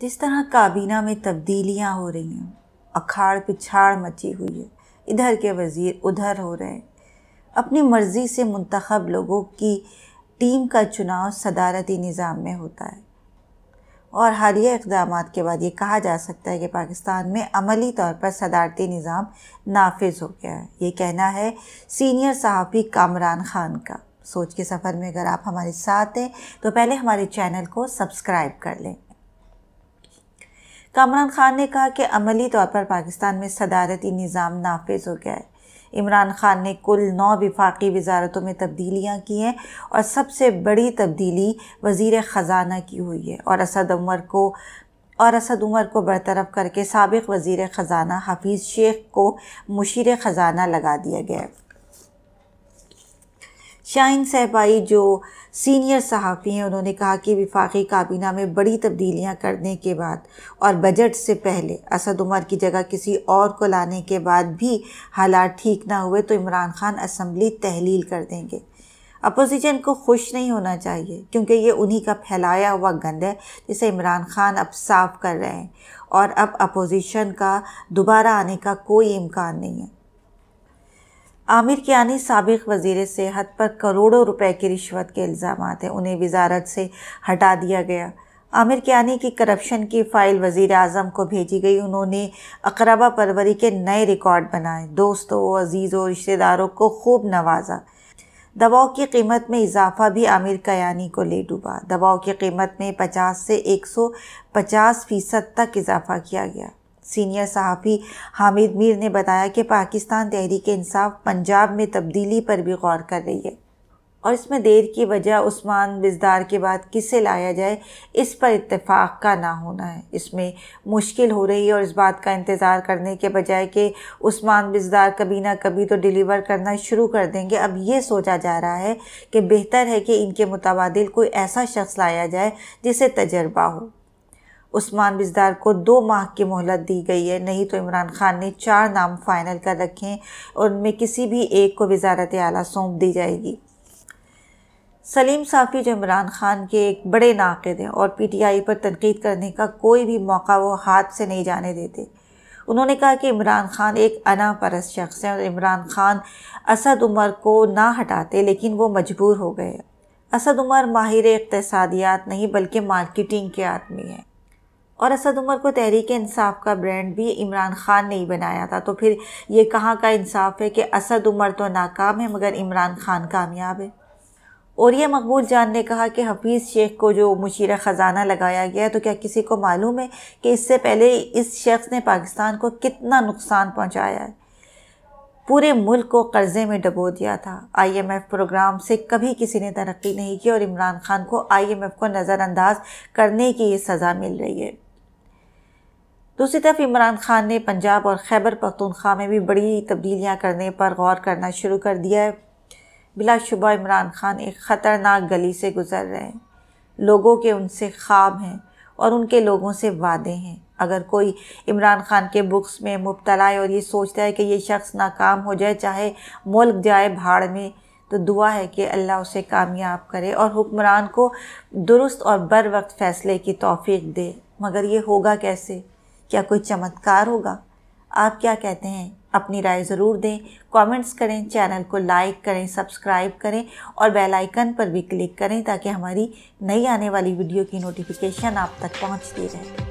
जिस तरह काबीना में तब्दीलियां हो रही हैं, अखाड़ पिछाड़ मची हुई है, इधर के वज़ीर उधर हो रहे हैं। अपनी मर्ज़ी से मुंतखब लोगों की टीम का चुनाव सदारती निज़ाम में होता है और हालिया इक़दामात के बाद ये कहा जा सकता है कि पाकिस्तान में अमली तौर पर सदारती निज़ाम नाफिज हो गया है। ये कहना है सीनियर सहाफ़ी कामरान खान का। सोच के सफ़र में अगर आप हमारे साथ हैं तो पहले हमारे चैनल को सब्सक्राइब कर लें। कामरान खान ने कहा कि अमली तौर पर पाकिस्तान में सदारती निज़ाम नाफिज हो गया है। इमरान खान ने कुल 9 वफाकी वजारतों में तब्दीलियाँ की हैं और सबसे बड़ी तब्दीली वज़ीर ख़ज़ाना की हुई है और असद उमर को बरतरफ करके साबिक़ वज़ीर ख़ज़ाना हफीज़ शेख को मुशीर ख़ज़ाना लगा दिया गया है। शाहीन सहबाई जो सीनियर सहाफ़ी हैं, उन्होंने कहा कि वफाकी काबीना में बड़ी तब्दीलियां करने के बाद और बजट से पहले असद उमर की जगह किसी और को लाने के बाद भी हालात ठीक ना हुए तो इमरान खान असम्बली तहलील कर देंगे। अपोजिशन को खुश नहीं होना चाहिए क्योंकि ये उन्हीं का फैलाया हुआ गंद है जिसे इमरान खान अब साफ़ कर रहे हैं और अब अपोजिशन का दोबारा आने का कोई इम्कान नहीं है। आमिर कियानी साबिक़ वज़ीर सेहत पर करोड़ों रुपए की रिश्वत के इल्ज़ामात हैं, उन्हें वजारत से हटा दिया गया। आमिर कियानी की करप्शन की फ़ाइल वज़ीर आज़म को भेजी गई। उन्होंने अक़रबा परवरी के नए रिकॉर्ड बनाए, दोस्तों अजीज़ों रिश्तेदारों को खूब नवाजा। दवाओं की कीमत में इजाफा भी आमिर कियानी को ले डूबा। दवाओं की कीमत में 50 से 150% तक इजाफा किया गया। सीनियर सहाफ़ी हामिद मीर ने बताया कि पाकिस्तान तहरीक इंसाफ पंजाब में तब्दीली पर भी गौर कर रही है और इसमें देर की वजह उस्मान बिज़दार के बाद किसे लाया जाए इस पर इत्तेफाक का ना होना है। इसमें मुश्किल हो रही है और इस बात का इंतज़ार करने के बजाय कि उस्मान बिज़दार कभी ना कभी तो डिलीवर करना शुरू कर देंगे, अब ये सोचा जा रहा है कि बेहतर है कि इनके मुतबादिल कोई ऐसा शख्स लाया जाए जिसे तजर्बा हो। उस्मान बिज़दार को 2 माह की मोहलत दी गई है, नहीं तो इमरान खान ने 4 नाम फाइनल कर रखे हैं और उनमें किसी भी एक को वज़ारत आला सौंप दी जाएगी। सलीम साफ़ी जो इमरान खान के एक बड़े नाक़िद हैं और PTI पर तनकीद करने का कोई भी मौका वो हाथ से नहीं जाने देते, उन्होंने कहा कि इमरान खान एक अना परस्त शख्स हैं और इमरान खान असद उमर को ना हटाते लेकिन वो मजबूर हो गए। असद उमर माहिर इक़्तिसादियात नहीं बल्कि मार्केटिंग के आदमी हैं और असद उमर को तहरीक इंसाफ का ब्रांड भी इमरान खान ने ही बनाया था। तो फिर ये कहाँ का इंसाफ है कि असद उमर तो नाकाम है मगर इमरान खान कामयाब है। और ये मकबूल जान ने कहा कि हफीज़ शेख को जो मुशीर ख़ज़ाना लगाया गया तो क्या किसी को मालूम है कि इससे पहले इस शख्स ने पाकिस्तान को कितना नुकसान पहुँचाया है। पूरे मुल्क को कर्ज़े में डबो दिया था। IMF प्रोग्राम से कभी किसी ने तरक्की नहीं की और इमरान खान को IMF को नज़रअंदाज करने की ये सज़ा मिल रही है। दूसरी तरफ इमरान खान ने पंजाब और खैबर पख्तूनख्वा में भी बड़ी तब्दीलियां करने पर गौर करना शुरू कर दिया है। बिलाशुबा इमरान खान एक ख़तरनाक गली से गुज़र रहे हैं। लोगों के उनसे ख्वाब हैं और उनके लोगों से वादे हैं। अगर कोई इमरान खान के बुक्स में मुब्तला है और ये सोचता है कि ये शख्स नाकाम हो जाए चाहे मुल्क जाए भाड़ में, तो दुआ है कि अल्लाह उसे कामयाब करे और हुक्मरान को दुरुस्त और बर वक्त फ़ैसले की तौफीक दे। मगर ये होगा कैसे? क्या कोई चमत्कार होगा? आप क्या कहते हैं? अपनी राय ज़रूर दें, कमेंट्स करें, चैनल को लाइक करें, सब्सक्राइब करें और बेल आइकन पर भी क्लिक करें ताकि हमारी नई आने वाली वीडियो की नोटिफिकेशन आप तक पहुंचती रहे।